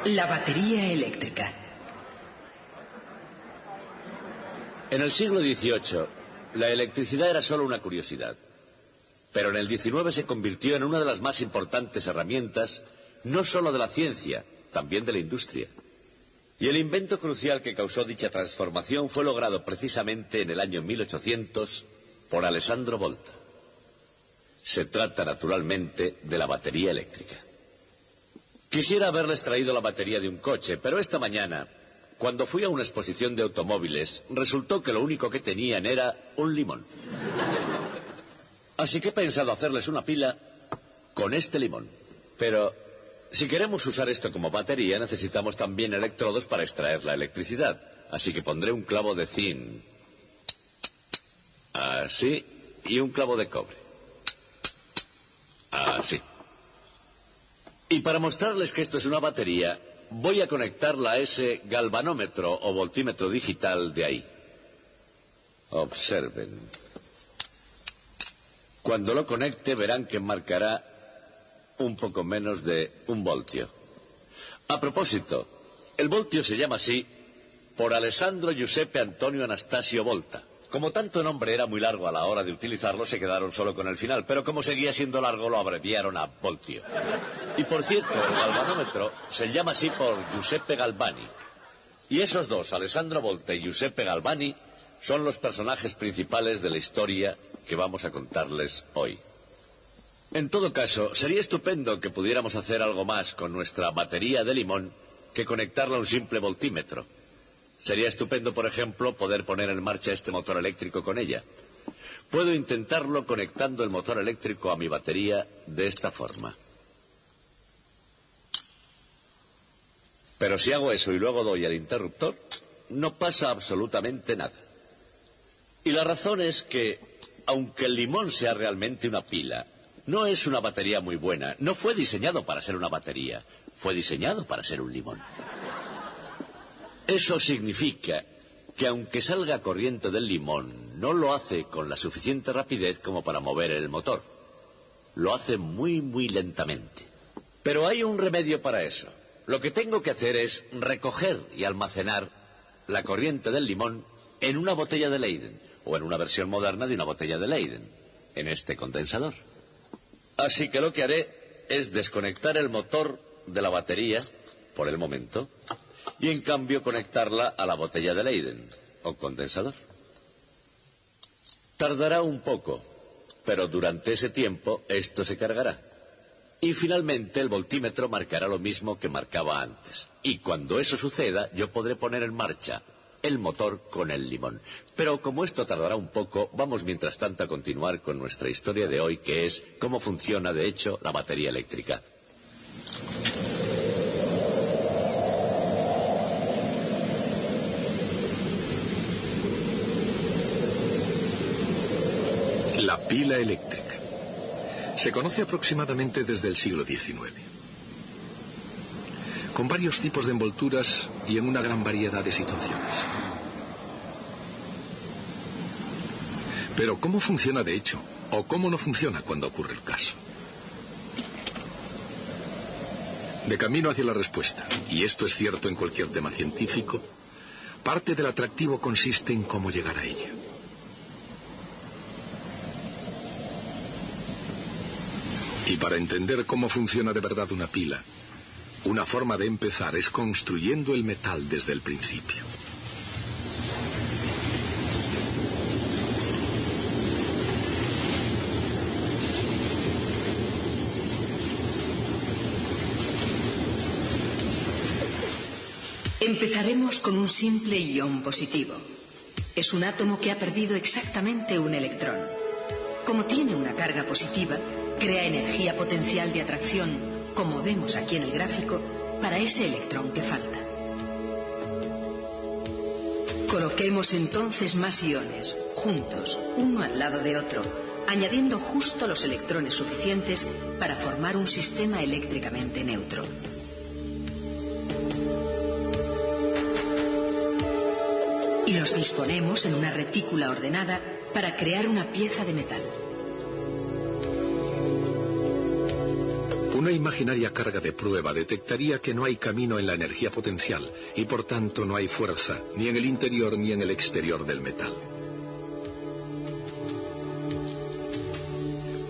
La batería eléctrica. En el siglo XVIII, la electricidad era solo una curiosidad. Pero en el XIX se convirtió en una de las más importantes herramientas, no solo de la ciencia, también de la industria. Y el invento crucial que causó dicha transformación fue logrado precisamente en el año 1800 por Alessandro Volta. Se trata, naturalmente, de la batería eléctrica. Quisiera haberles traído la batería de un coche, pero esta mañana, cuando fui a una exposición de automóviles, resultó que lo único que tenían era un limón. Así que he pensado hacerles una pila con este limón. Pero si queremos usar esto como batería, necesitamos también electrodos para extraer la electricidad. Así que pondré un clavo de zinc. Así. Y un clavo de cobre. Así. Y para mostrarles que esto es una batería, voy a conectarla a ese galvanómetro o voltímetro digital de ahí. Observen. Cuando lo conecte verán que marcará un poco menos de 1 voltio. A propósito, el voltio se llama así por Alessandro Giuseppe Antonio Anastasio Volta. Como tanto nombre era muy largo a la hora de utilizarlo, se quedaron solo con el final, pero como seguía siendo largo lo abreviaron a voltio. Y por cierto, el galvanómetro se llama así por Giuseppe Galvani. Y esos dos, Alessandro Volta y Giuseppe Galvani, son los personajes principales de la historia que vamos a contarles hoy. En todo caso, sería estupendo que pudiéramos hacer algo más con nuestra batería de limón que conectarla a un simple voltímetro. Sería estupendo, por ejemplo, poder poner en marcha este motor eléctrico con ella. Puedo intentarlo conectando el motor eléctrico a mi batería de esta forma. Pero si hago eso y luego doy al interruptor, no pasa absolutamente nada. Y la razón es que, aunque el limón sea realmente una pila, no es una batería muy buena. No fue diseñado para ser una batería, fue diseñado para ser un limón. Eso significa que aunque salga corriente del limón, no lo hace con la suficiente rapidez como para mover el motor. Lo hace muy, muy lentamente. Pero hay un remedio para eso. Lo que tengo que hacer es recoger y almacenar la corriente del limón en una botella de Leyden, o en una versión moderna de una botella de Leyden, en este condensador. Así que lo que haré es desconectar el motor de la batería, por el momento, y en cambio conectarla a la botella de Leyden, o condensador. Tardará un poco, pero durante ese tiempo esto se cargará. Y finalmente el voltímetro marcará lo mismo que marcaba antes. Y cuando eso suceda, yo podré poner en marcha el motor con el limón. Pero como esto tardará un poco, vamos mientras tanto a continuar con nuestra historia de hoy, que es cómo funciona, de hecho, la batería eléctrica. La pila eléctrica. Se conoce aproximadamente desde el siglo XIX, con varios tipos de envolturas y en una gran variedad de situaciones. Pero ¿cómo funciona de hecho? ¿O cómo no funciona cuando ocurre el caso? De camino hacia la respuesta, y esto es cierto en cualquier tema científico, parte del atractivo consiste en cómo llegar a ella. Y para entender cómo funciona de verdad una pila, una forma de empezar es construyendo el metal desde el principio. Empezaremos con un simple ion positivo. Es un átomo que ha perdido exactamente un electrón. Como tiene una carga positiva, crea energía potencial de atracción, como vemos aquí en el gráfico, para ese electrón que falta. Coloquemos entonces más iones, juntos, uno al lado de otro, añadiendo justo los electrones suficientes para formar un sistema eléctricamente neutro. Y los disponemos en una retícula ordenada para crear una pieza de metal. Una imaginaria carga de prueba detectaría que no hay camino en la energía potencial y por tanto no hay fuerza ni en el interior ni en el exterior del metal.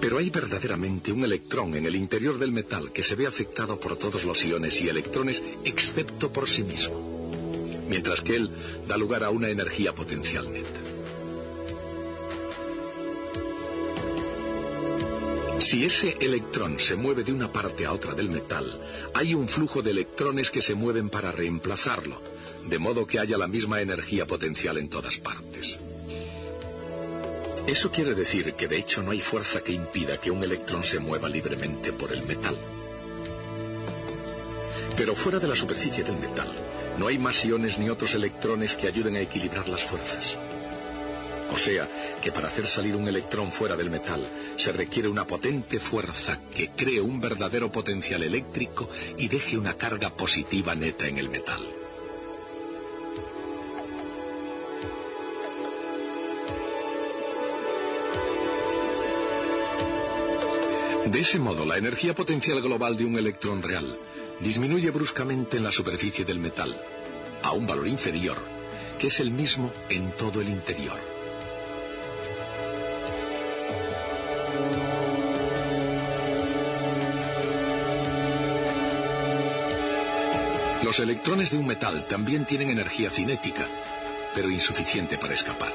Pero hay verdaderamente un electrón en el interior del metal que se ve afectado por todos los iones y electrones excepto por sí mismo, mientras que él da lugar a una energía potencial neta. Si ese electrón se mueve de una parte a otra del metal, hay un flujo de electrones que se mueven para reemplazarlo, de modo que haya la misma energía potencial en todas partes. Eso quiere decir que de hecho no hay fuerza que impida que un electrón se mueva libremente por el metal. Pero fuera de la superficie del metal, no hay más iones ni otros electrones que ayuden a equilibrar las fuerzas. O sea, que para hacer salir un electrón fuera del metal, se requiere una potente fuerza que cree un verdadero potencial eléctrico y deje una carga positiva neta en el metal. De ese modo, la energía potencial global de un electrón real disminuye bruscamente en la superficie del metal, a un valor inferior, que es el mismo en todo el interior. Los electrones de un metal también tienen energía cinética, pero insuficiente para escapar.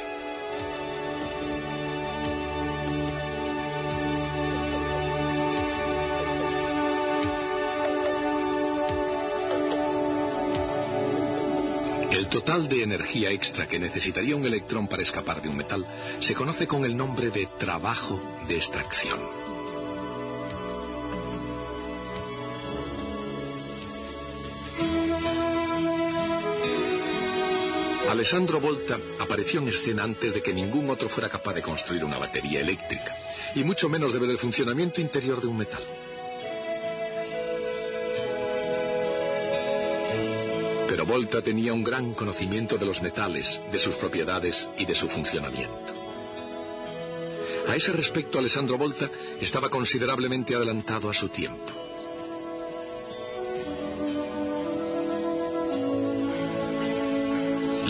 El total de energía extra que necesitaría un electrón para escapar de un metal se conoce con el nombre de trabajo de extracción. Alessandro Volta apareció en escena antes de que ningún otro fuera capaz de construir una batería eléctrica, y mucho menos de ver el funcionamiento interior de un metal. Pero Volta tenía un gran conocimiento de los metales, de sus propiedades y de su funcionamiento. A ese respecto, Alessandro Volta estaba considerablemente adelantado a su tiempo.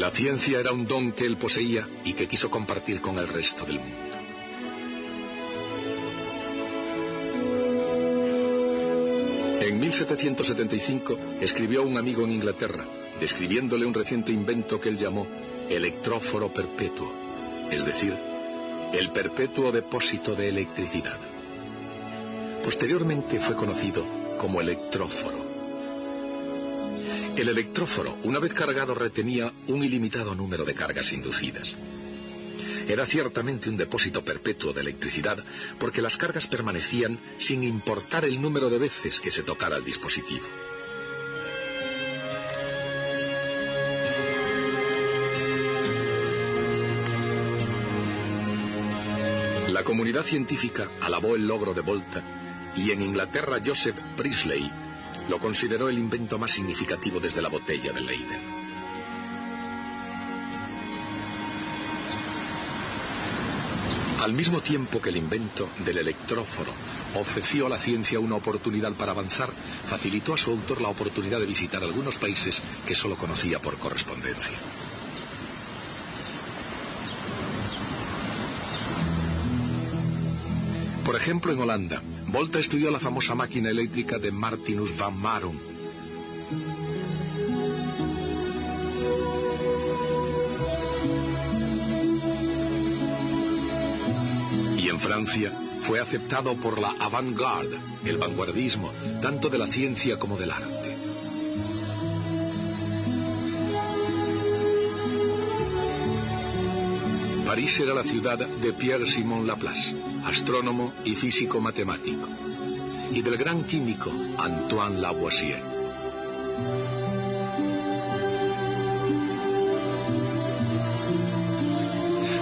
La ciencia era un don que él poseía y que quiso compartir con el resto del mundo. En 1775 escribió a un amigo en Inglaterra, describiéndole un reciente invento que él llamó electróforo perpetuo, es decir, el perpetuo depósito de electricidad. Posteriormente fue conocido como electróforo. El electróforo, una vez cargado, retenía un ilimitado número de cargas inducidas. Era ciertamente un depósito perpetuo de electricidad porque las cargas permanecían sin importar el número de veces que se tocara el dispositivo. La comunidad científica alabó el logro de Volta y en Inglaterra Joseph Priestley lo consideró el invento más significativo desde la botella de Leyden. Al mismo tiempo que el invento del electróforo ofreció a la ciencia una oportunidad para avanzar, facilitó a su autor la oportunidad de visitar algunos países que solo conocía por correspondencia. Por ejemplo, en Holanda, Volta estudió la famosa máquina eléctrica de Martinus van Marum. Y en Francia fue aceptado por la avant-garde, el vanguardismo, tanto de la ciencia como del arte. París era la ciudad de Pierre-Simon Laplace, astrónomo y físico matemático, y del gran químico Antoine Lavoisier.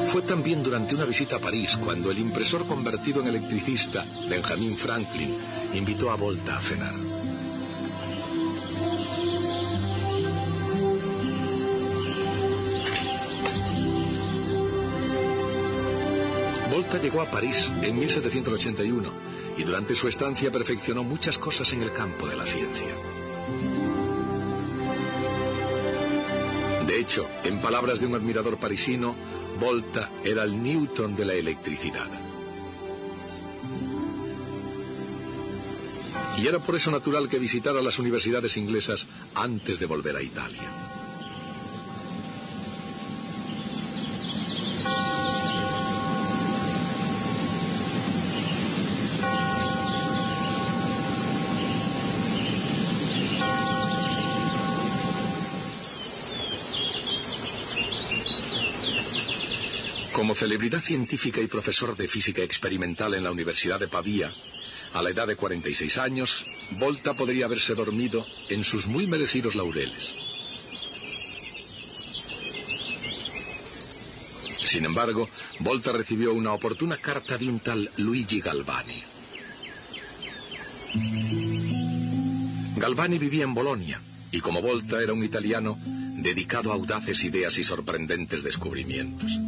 Fue también durante una visita a París cuando el impresor convertido en electricista, Benjamin Franklin, invitó a Volta a cenar. Volta llegó a París en 1781 y durante su estancia perfeccionó muchas cosas en el campo de la ciencia. De hecho, en palabras de un admirador parisino, Volta era el Newton de la electricidad. Y era por eso natural que visitara las universidades inglesas antes de volver a Italia. Como celebridad científica y profesor de física experimental en la Universidad de Pavía, a la edad de 46 años, Volta podría haberse dormido en sus muy merecidos laureles. Sin embargo, Volta recibió una oportuna carta de un tal Luigi Galvani. Galvani vivía en Bolonia y, como Volta, era un italiano dedicado a audaces ideas y sorprendentes descubrimientos.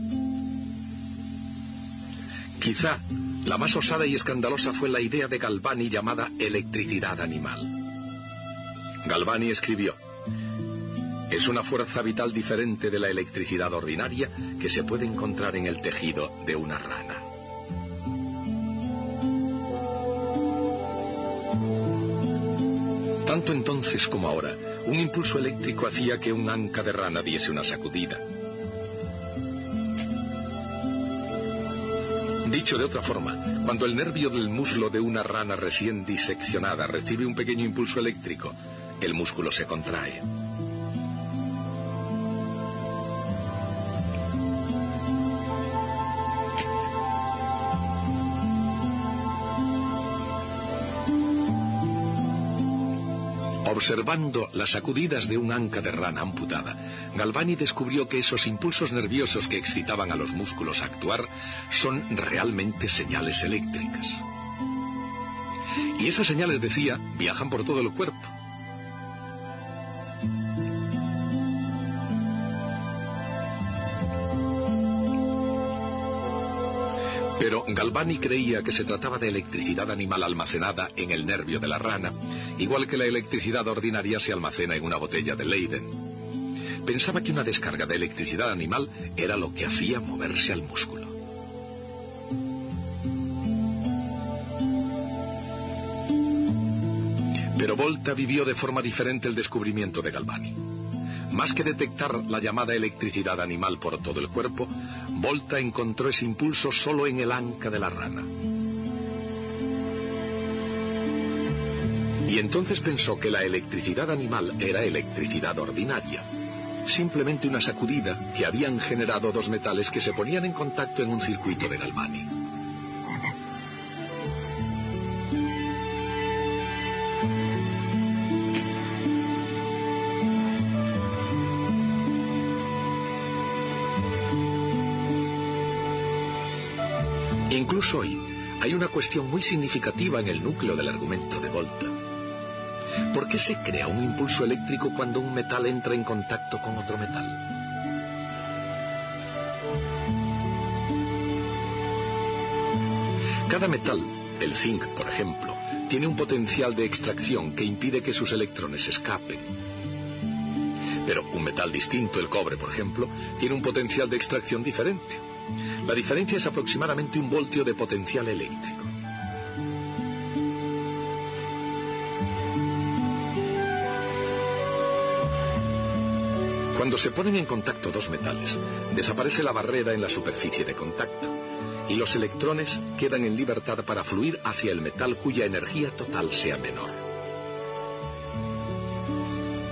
Quizá la más osada y escandalosa fue la idea de Galvani llamada electricidad animal. Galvani escribió: es una fuerza vital diferente de la electricidad ordinaria que se puede encontrar en el tejido de una rana. Tanto entonces como ahora, un impulso eléctrico hacía que un anca de rana diese una sacudida. Dicho de otra forma, cuando el nervio del muslo de una rana recién diseccionada recibe un pequeño impulso eléctrico, el músculo se contrae. Observando las sacudidas de un anca de rana amputada, Galvani descubrió que esos impulsos nerviosos que excitaban a los músculos a actuar son realmente señales eléctricas. Y esas señales, decía, viajan por todo el cuerpo. Pero Galvani creía que se trataba de electricidad animal almacenada en el nervio de la rana, igual que la electricidad ordinaria se almacena en una botella de Leyden. Pensaba que una descarga de electricidad animal era lo que hacía moverse al músculo. Pero Volta vivió de forma diferente el descubrimiento de Galvani. Más que detectar la llamada electricidad animal por todo el cuerpo, Volta encontró ese impulso solo en el anca de la rana. Y entonces pensó que la electricidad animal era electricidad ordinaria, simplemente una sacudida que habían generado dos metales que se ponían en contacto en un circuito de Galvani. Incluso hoy hay una cuestión muy significativa en el núcleo del argumento de Volta. ¿Por qué se crea un impulso eléctrico cuando un metal entra en contacto con otro metal? Cada metal, el zinc por ejemplo, tiene un potencial de extracción que impide que sus electrones escapen. Pero un metal distinto, el cobre por ejemplo, tiene un potencial de extracción diferente. La diferencia es aproximadamente 1 voltio de potencial eléctrico. Cuando se ponen en contacto dos metales, desaparece la barrera en la superficie de contacto y los electrones quedan en libertad para fluir hacia el metal cuya energía total sea menor.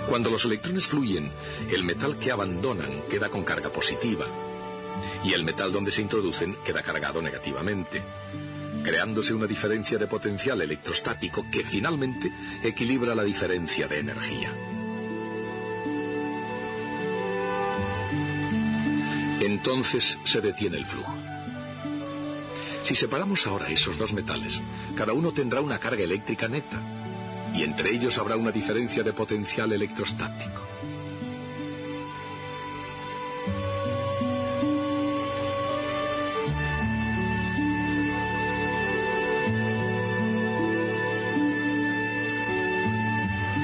Cuando los electrones fluyen, el metal que abandonan queda con carga positiva y el metal donde se introducen queda cargado negativamente, creándose una diferencia de potencial electrostático que finalmente equilibra la diferencia de energía. Entonces se detiene el flujo. Si separamos ahora esos dos metales, cada uno tendrá una carga eléctrica neta, y entre ellos habrá una diferencia de potencial electrostático.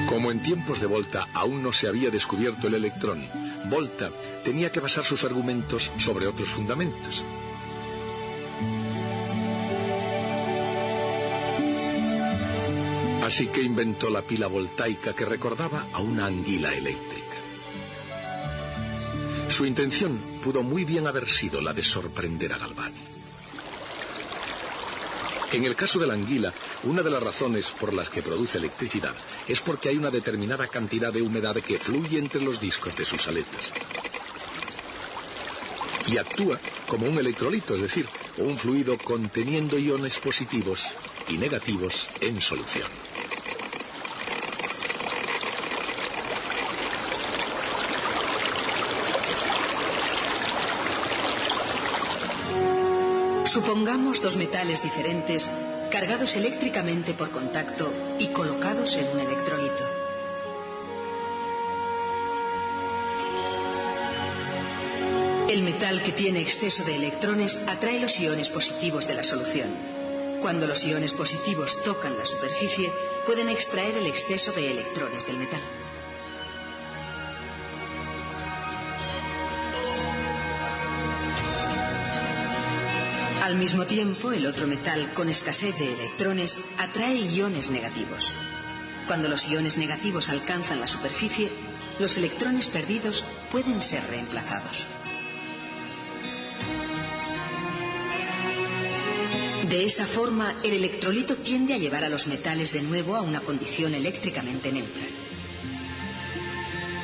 Como en tiempos de Volta aún no se había descubierto el electrón, Volta tenía que basar sus argumentos sobre otros fundamentos. Así que inventó la pila voltaica que recordaba a una anguila eléctrica. Su intención pudo muy bien haber sido la de sorprender a Galvani. En el caso de la anguila, una de las razones por las que produce electricidad es porque hay una determinada cantidad de humedad que fluye entre los discos de sus aletas. Y actúa como un electrolito, es decir, un fluido conteniendo iones positivos y negativos en solución. Supongamos dos metales diferentes cargados eléctricamente por contacto y colocados en un electrolito. El metal que tiene exceso de electrones atrae los iones positivos de la solución. Cuando los iones positivos tocan la superficie, pueden extraer el exceso de electrones del metal. Al mismo tiempo, el otro metal con escasez de electrones atrae iones negativos. Cuando los iones negativos alcanzan la superficie, los electrones perdidos pueden ser reemplazados. De esa forma, el electrolito tiende a llevar a los metales de nuevo a una condición eléctricamente neutra.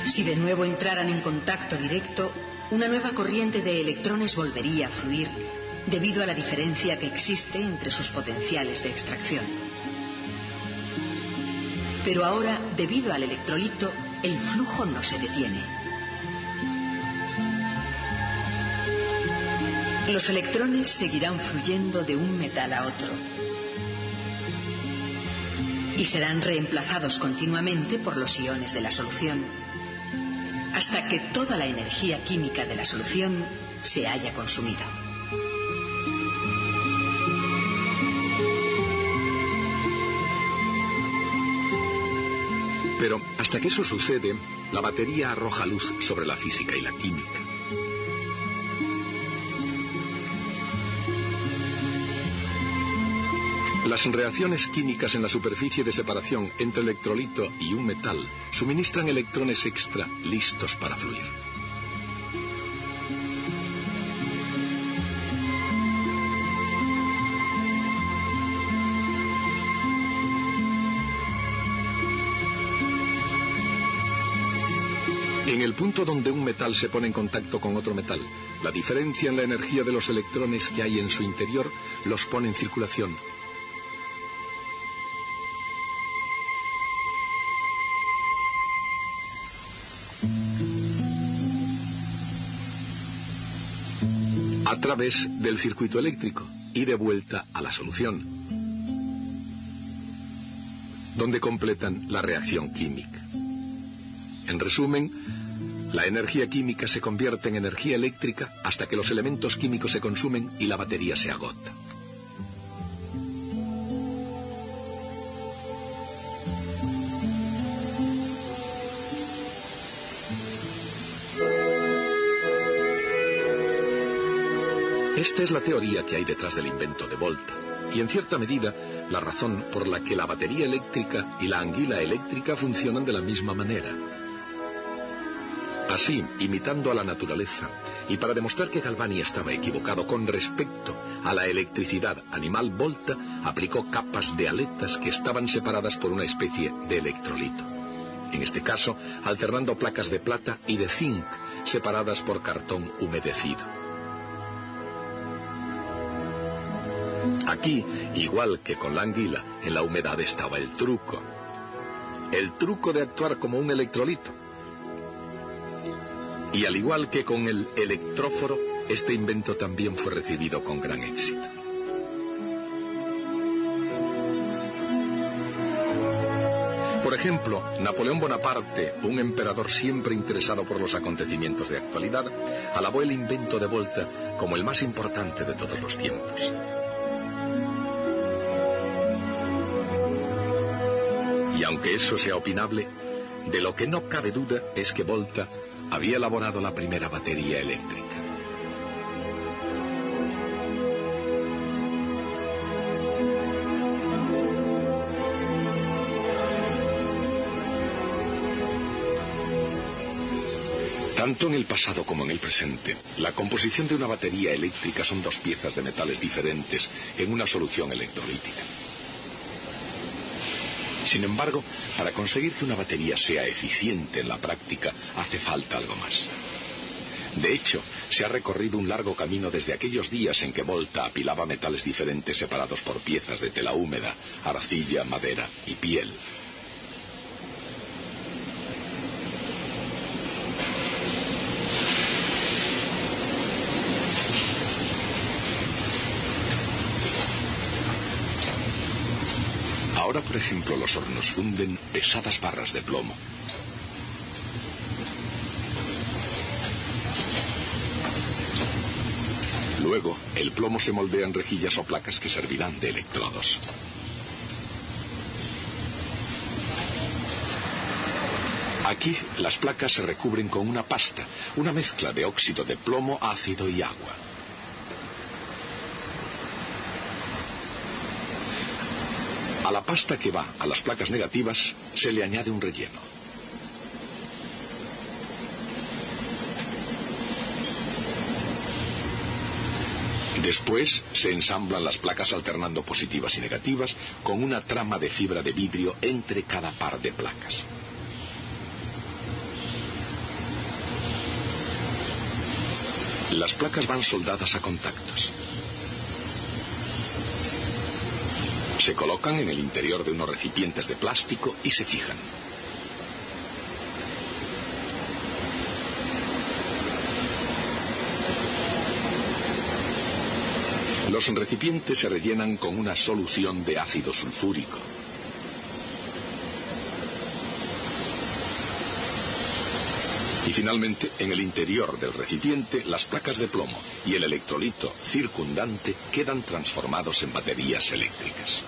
Si de nuevo entraran en contacto directo, una nueva corriente de electrones volvería a fluir debido a la diferencia que existe entre sus potenciales de extracción. Pero ahora, debido al electrolito, el flujo no se detiene. Los electrones seguirán fluyendo de un metal a otro y serán reemplazados continuamente por los iones de la solución hasta que toda la energía química de la solución se haya consumido. Pero hasta que eso sucede, la batería arroja luz sobre la física y la química. Las reacciones químicas en la superficie de separación entre electrolito y un metal suministran electrones extra listos para fluir. En el punto donde un metal se pone en contacto con otro metal, la diferencia en la energía de los electrones que hay en su interior los pone en circulación. A través del circuito eléctrico y de vuelta a la solución, donde completan la reacción química. En resumen, la energía química se convierte en energía eléctrica hasta que los elementos químicos se consumen y la batería se agota. Esta es la teoría que hay detrás del invento de Volta, y en cierta medida la razón por la que la batería eléctrica y la anguila eléctrica funcionan de la misma manera. Así, imitando a la naturaleza, y para demostrar que Galvani estaba equivocado con respecto a la electricidad animal, Volta aplicó capas de aletas que estaban separadas por una especie de electrolito. En este caso, alternando placas de plata y de zinc separadas por cartón humedecido. Aquí, igual que con la anguila, en la humedad estaba el truco. El truco de actuar como un electrolito. Y al igual que con el electróforo, este invento también fue recibido con gran éxito. Por ejemplo, Napoleón Bonaparte, un emperador siempre interesado por los acontecimientos de actualidad, alabó el invento de Volta como el más importante de todos los tiempos. Y Y aunque eso sea opinable, de lo que no cabe duda es que Volta había elaborado la primera batería eléctrica. Tanto en el pasado como en el presente, la composición de una batería eléctrica son dos piezas de metales diferentes en una solución electrolítica. Sin embargo, para conseguir que una batería sea eficiente en la práctica, hace falta algo más. De hecho, se ha recorrido un largo camino desde aquellos días en que Volta apilaba metales diferentes separados por piezas de tela húmeda, arcilla, madera y piel. Ahora, por ejemplo, los hornos funden pesadas barras de plomo. Luego, el plomo se moldea en rejillas o placas que servirán de electrodos. Aquí, las placas se recubren con una pasta, una mezcla de óxido de plomo, ácido y agua. A la pasta que va a las placas negativas se le añade un relleno. Después se ensamblan las placas alternando positivas y negativas con una trama de fibra de vidrio entre cada par de placas. Las placas van soldadas a contactos. Se colocan en el interior de unos recipientes de plástico y se fijan. Los recipientes se rellenan con una solución de ácido sulfúrico. Y finalmente, en el interior del recipiente, las placas de plomo y el electrolito circundante quedan transformados en baterías eléctricas.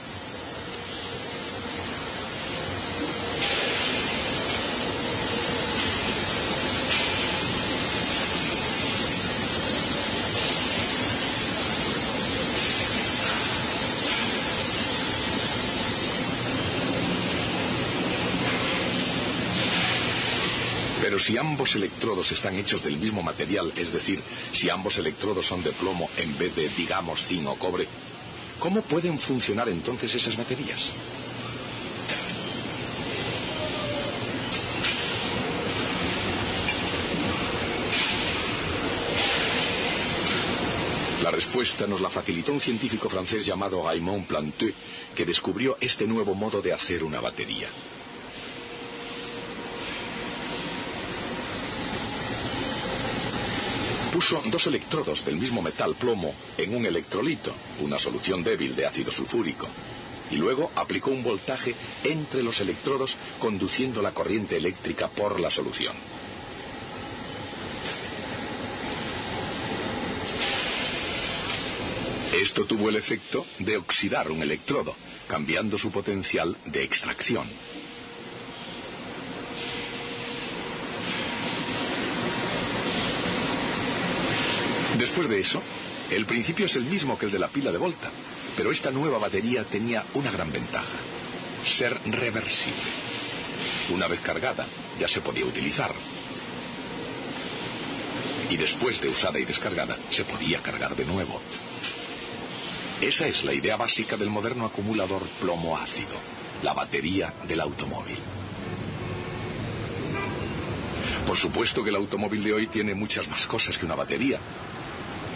Pero si ambos electrodos están hechos del mismo material, es decir, si ambos electrodos son de plomo en vez de, digamos, zinc o cobre, ¿cómo pueden funcionar entonces esas baterías? La respuesta nos la facilitó un científico francés llamado Raymond Planté, que descubrió este nuevo modo de hacer una batería. Puso dos electrodos del mismo metal plomo en un electrolito, una solución débil de ácido sulfúrico, y luego aplicó un voltaje entre los electrodos conduciendo la corriente eléctrica por la solución. Esto tuvo el efecto de oxidar un electrodo, cambiando su potencial de extracción. Después de eso, el principio es el mismo que el de la pila de Volta, pero esta nueva batería tenía una gran ventaja: ser reversible. Una vez cargada, ya se podía utilizar. Y después de usada y descargada, se podía cargar de nuevo. Esa es la idea básica del moderno acumulador plomo-ácido, la batería del automóvil. Por supuesto que el automóvil de hoy tiene muchas más cosas que una batería.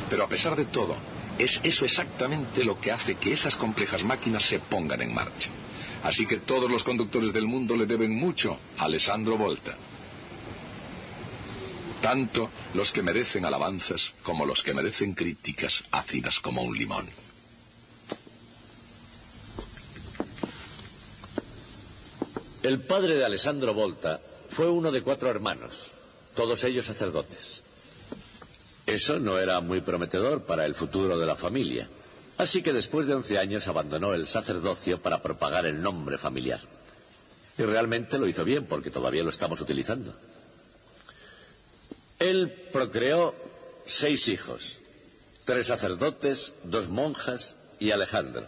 Pero a pesar de todo, es eso exactamente lo que hace que esas complejas máquinas se pongan en marcha. Así que todos los conductores del mundo le deben mucho a Alessandro Volta. Tanto los que merecen alabanzas como los que merecen críticas ácidas como un limón. El padre de Alessandro Volta fue uno de 4 hermanos, todos ellos sacerdotes. Eso no era muy prometedor para el futuro de la familia, así que después de 11 años abandonó el sacerdocio para propagar el nombre familiar. Y realmente lo hizo bien, porque todavía lo estamos utilizando. Él procreó 6 hijos, 3 sacerdotes, 2 monjas y Alejandro.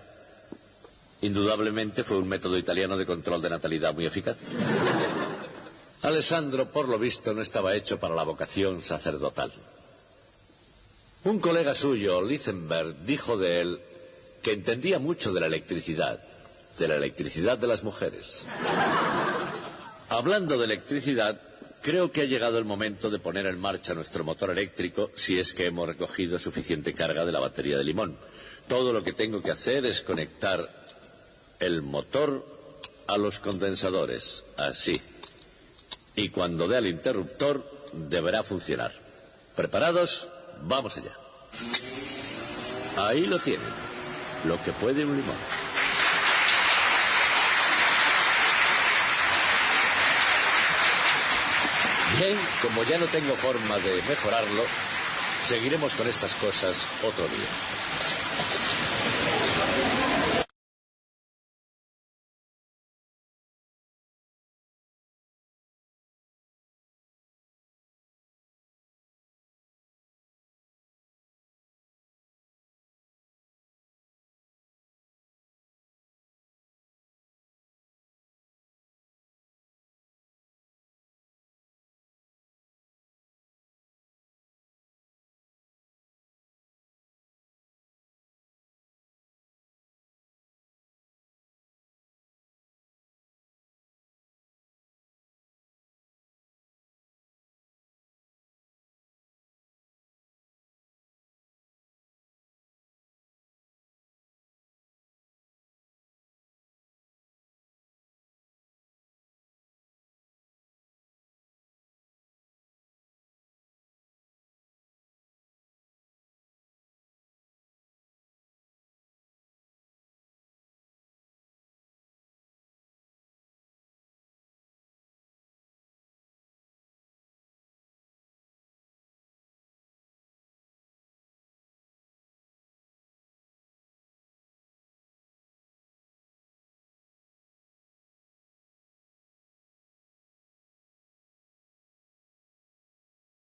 Indudablemente fue un método italiano de control de natalidad muy eficaz. Alessandro, por lo visto, no estaba hecho para la vocación sacerdotal. Un colega suyo, Lichtenberg, dijo de él que entendía mucho de la electricidad de las mujeres. Hablando de electricidad, creo que ha llegado el momento de poner en marcha nuestro motor eléctrico, si es que hemos recogido suficiente carga de la batería de limón. Todo lo que tengo que hacer es conectar el motor a los condensadores, así. Y cuando dé al interruptor, deberá funcionar. ¿Preparados? Vamos allá. Ahí lo tienen, lo que puede un limón. Bien, como ya no tengo forma de mejorarlo, seguiremos con estas cosas otro día.